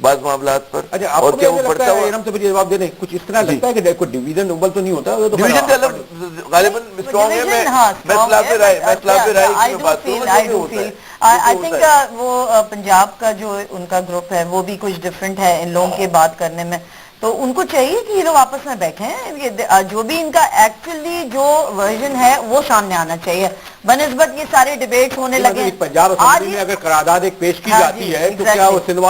بعض معاملات پر, اچھا اور کیا وہ بڑھتا ہوا ہم سے جواب دے دیں, کچھ اس طرح لگتا ہے کہ کوئی ڈویژن نوبل تو نہیں ہوتا, ڈویژن کے الگ غالباً اسٹرانگ ہے. میں اختلاف رائے کی بات کروں, I think وہ پنجاب کا جو ان کا گروپ ہے وہ بھی کچھ ڈفرینٹ ہے ان لوگوں کے بات کرنے میں, تو ان کو چاہیے کہ یہ لوگ آپس میں بیٹھیں, جو بھی ان کا ایکچولی جو ورژن ہے وہ سامنے آنا چاہیے بنسبت یہ سارے ڈیبیٹ ہونے لگے. پنجاب اسمبلی میں اگر قرارداد ایک پیش کی جاتی ہے تو کیا وہ سندھ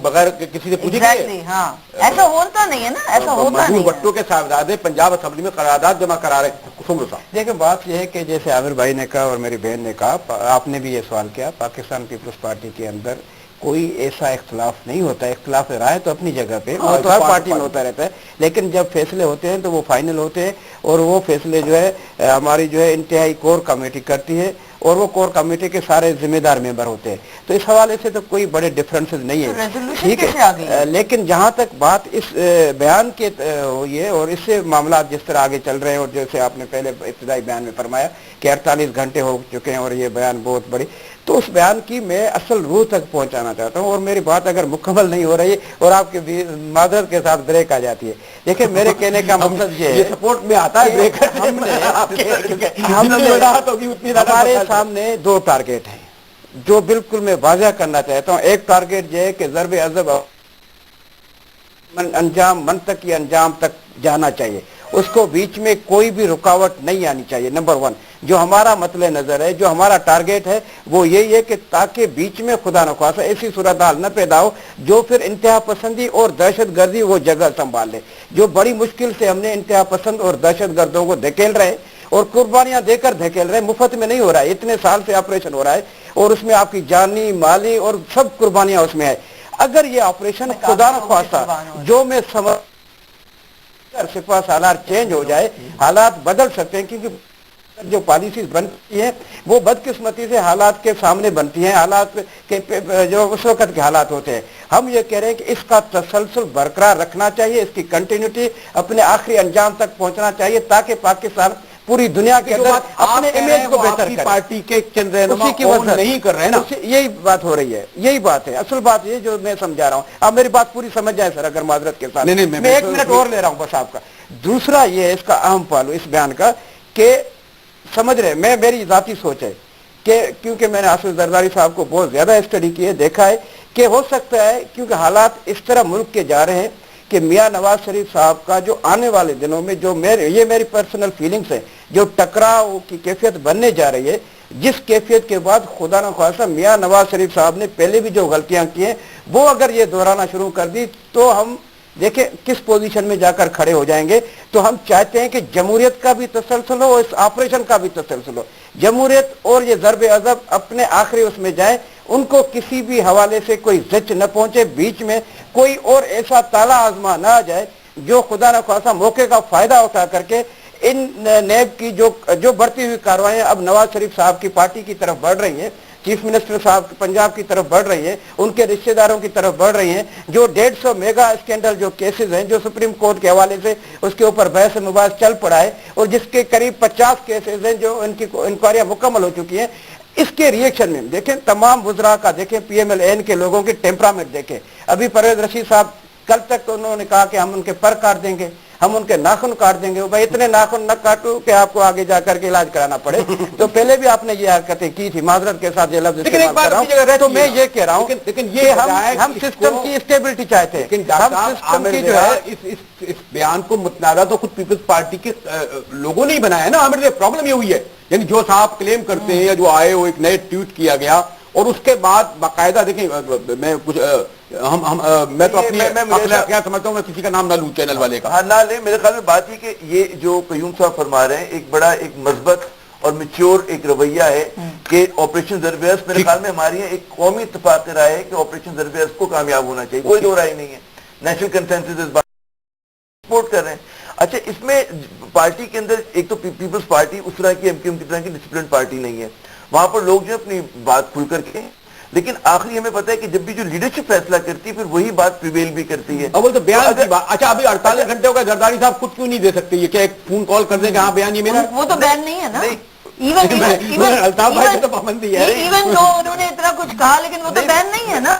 بغیر کسی سے پوچھے گئے؟ ہاں, ایسا ہوتا نہیں ہے نا, ایسا ہوتا نہیں ہے. بھٹو کے صاحبزادے پنجاب اسمبلی میں قرارداد جمع کرا رہے ہیں. دیکھیں بات یہ ہے کہ جیسے عامر بھائی نے کہا اور میری بہن نے کہا, آپ نے بھی یہ سوال کیا, پاکستان پیپلز پارٹی کے اندر کوئی ایسا اختلاف نہیں ہوتا ہے. اختلاف رائے تو اپنی جگہ پہ وہ تو ہر پارٹی میں ہوتا رہتا ہے, لیکن جب فیصلے ہوتے ہیں تو وہ فائنل ہوتے ہیں, اور وہ فیصلے جو ہے ہماری جو ہے انتہائی کور کمیٹی کرتی ہے, اور وہ کور کمیٹی کے سارے ذمہ دار ممبر ہوتے ہیں. تو اس حوالے سے تو کوئی بڑے ڈفرینسز نہیں ہے, ٹھیک ہے. لیکن جہاں تک بات اس بیان کے ہوئی ہے اور اس سے معاملات جس طرح آگے چل رہے ہیں, اور جیسے آپ نے پہلے ابتدائی بیان میں فرمایا کہ 48 گھنٹے ہو چکے ہیں اور یہ بیان بہت بڑی, تو اس بیان کی میں اصل روح تک پہنچانا چاہتا ہوں. اور میری بات اگر مکمل نہیں ہو رہی ہے اور آپ کے معذرت کے ساتھ بریک آ جاتی ہے, دیکھیں میرے کہنے کا مقصد یہ ہے, سپورٹ میں آتا ہے بریک, ہمارے سامنے دو ٹارگیٹ ہیں جو بالکل میں واضح کرنا چاہتا ہوں. ایک ٹارگیٹ یہ ہے کہ ضرب عضب انجام منطقی انجام تک جانا چاہیے, اس کو بیچ میں کوئی بھی رکاوٹ نہیں آنی چاہیے. نمبر 1 جو ہمارا مطلع نظر ہے, جو ہمارا ٹارگیٹ ہے وہ یہی ہے کہ تاکہ بیچ میں خدا نخواستہ ایسی صورتحال نہ پیدا ہو جو پھر انتہا پسندی اور دہشت گردی وہ جگہ سنبھال لے. جو بڑی مشکل سے ہم نے انتہا پسند اور دہشت گردوں کو دھکیل رہے اور قربانیاں دے کر دھکیل رہے, مفت میں نہیں ہو رہا ہے, اتنے سال سے آپریشن ہو رہا ہے اور اس میں آپ کی جانی مالی اور سب قربانیاں اس میں ہے. اگر یہ آپریشن خدا نخواستہ جو میں سمجھ سپاس حالات چینج ہو جائے, حالات بدل سکتے ہیں, کیونکہ جو پالیسیز بنتی ہیں وہ بدقسمتی سے حالات کے سامنے بنتی ہیں, حالات کے جو اس وقت کے حالات ہوتے ہیں. ہم یہ کہہ رہے ہیں کہ اس کا تسلسل برقرار رکھنا چاہیے, اس کی کنٹینیوٹی اپنے آخری انجام تک پہنچنا چاہیے تاکہ پاکستان پوری دنیا کے اندر اپنے امیج کو بہتر کرے. پارٹی کے چند رہنما نہیں کر رہے ہیں نا, یہی بات ہو رہی ہے, یہی بات ہے, اصل بات یہ جو میں سمجھا رہا ہوں. آپ میری بات پوری سمجھ جائیں سر اگر معذرت کے ساتھ, میں 1 منٹ اور لے رہا ہوں بس آپ کا. دوسرا یہ ہے اس کا اہم پہلو اس بیان کا کہ سمجھ رہے, میری ذاتی سوچ ہے کہ کیونکہ میں نے حافظ زرداری صاحب کو بہت زیادہ اسٹڈی کی ہے, دیکھا ہے کہ ہو سکتا ہے کیونکہ حالات اس طرح ملک کے جا رہے ہیں کہ میاں نواز شریف صاحب کا جو آنے والے دنوں میں جو یہ میری پرسنل فیلنگز ہے, جو ٹکراؤ کی کیفیت بننے جا رہی ہے, جس کیفیت کے بعد خدا نخواستہ میاں نواز شریف صاحب نے پہلے بھی جو غلطیاں کی ہیں وہ اگر یہ دہرانا شروع کر دی تو ہم دیکھیں کس پوزیشن میں جا کر کھڑے ہو جائیں گے. تو ہم چاہتے ہیں کہ جمہوریت کا بھی تسلسل ہو, اس آپریشن کا بھی تسلسل ہو. جمہوریت اور یہ ضرب عضب اپنے آخری اس میں جائیں, ان کو کسی بھی حوالے سے کوئی زچ نہ پہنچے, بیچ میں کوئی اور ایسا تالا آزما نہ آ جائے جو خدا نخواستہ موقع کا فائدہ اٹھا کر کے ان نیب کی جو بڑھتی ہوئی کارروائیاں اب نواز شریف صاحب کی پارٹی کی طرف بڑھ رہی ہیں, چیف منسٹر صاحب پنجاب کی طرف بڑھ رہی ہیں, ان کے رشتہ داروں کی طرف بڑھ رہی ہیں, جو 150 میگا اسکینڈل جو کیسز ہیں جو سپریم کورٹ کے حوالے سے اس کے اوپر بحث مباحث چل پڑا ہے, اور جس کے قریب 50 کیسز ہیں جو ان کی انکوائریاں مکمل ہو چکی ہیں. اس کے ریئیکشن میں دیکھیں تمام وزراء کا, دیکھیں پی ایم ایل این کے لوگوں کی ٹیمپرامنٹ دیکھیں. ابھی پرویز رشید صاحب کل تک تو انہوں نے کہا کہ ہم ان کے پر کاٹ دیں گے, ہم ان کے ناخن کاٹ دیں گے. بھائی اتنے ناخن نہ کاٹو کہ آپ کو آگے جا کر کے علاج کرانا پڑے. تو پہلے بھی آپ نے یہ حرکتیں کی تھی, معذرت کے ساتھ یہ لفظ استعمال کر رہا ہوں. تو میں یہ کہہ رہا ہوں لیکن ہم سسٹم کی اسٹیبلٹی چاہتے ہیں, ہم سسٹم کی جو ہے اس بیان کو متنازع تو خود پیپلز پارٹی کے لوگوں نے ہی بنایا ہے نا. ہمیں پرابلم یہ ہوئی ہے, یعنی جو صاحب کلیم کرتے ہیں یا جو آئے وہ ایک نئے ٹویٹ کیا گیا اور اس کے بعد باقاعدہ دیکھیں میں کچھ میں تو کیا سمجھتا ہوں میں کسی کا نام نہ لوں چینل والے کا. ہاں نہ لیں. میرے خیال میں بات یہ کہ یہ جو قیوم صاحب فرما رہے ہیں ایک بڑا ایک مثبت اور میچور ایک رویہ ہے کہ آپریشن ضرب عضب میرے خیال میں ہماری ایک قومی اتفاق رائے ہے کہ آپریشن ضرب عضب کو کامیاب ہونا چاہیے, کوئی دو رائے نہیں ہے. نیشنل کنسنسس اس بات سپورٹ کر رہے ہیں. اچھا اس میں پارٹی کے اندر ایک تو پیپلز پارٹی اس طرح کی ایم کی طرح کی ڈسپلن پارٹی نہیں ہے, وہاں پر لوگ جو اپنی بات کھل کر کے, لیکن آخری ہمیں پتہ ہے کہ جب بھی جو لیڈرشپ فیصلہ کرتی ہے پھر وہی بات پریویل بھی کرتی ہے. اول تو بیان کی بات, اچھا ابھی 48 گھنٹے ہو گئے, زرداری صاحب خود کیوں نہیں دے سکتے, یہ کیا ایک فون کال کر دیں کہ ہاں بیان یہ میرا, وہ تو بین نہیں ہے نا. الطاف بھائی سے تو پابندی ہے, ایون جو انہوں نے اتنا کچھ کہا لیکن وہ تو بین نہیں ہے نا.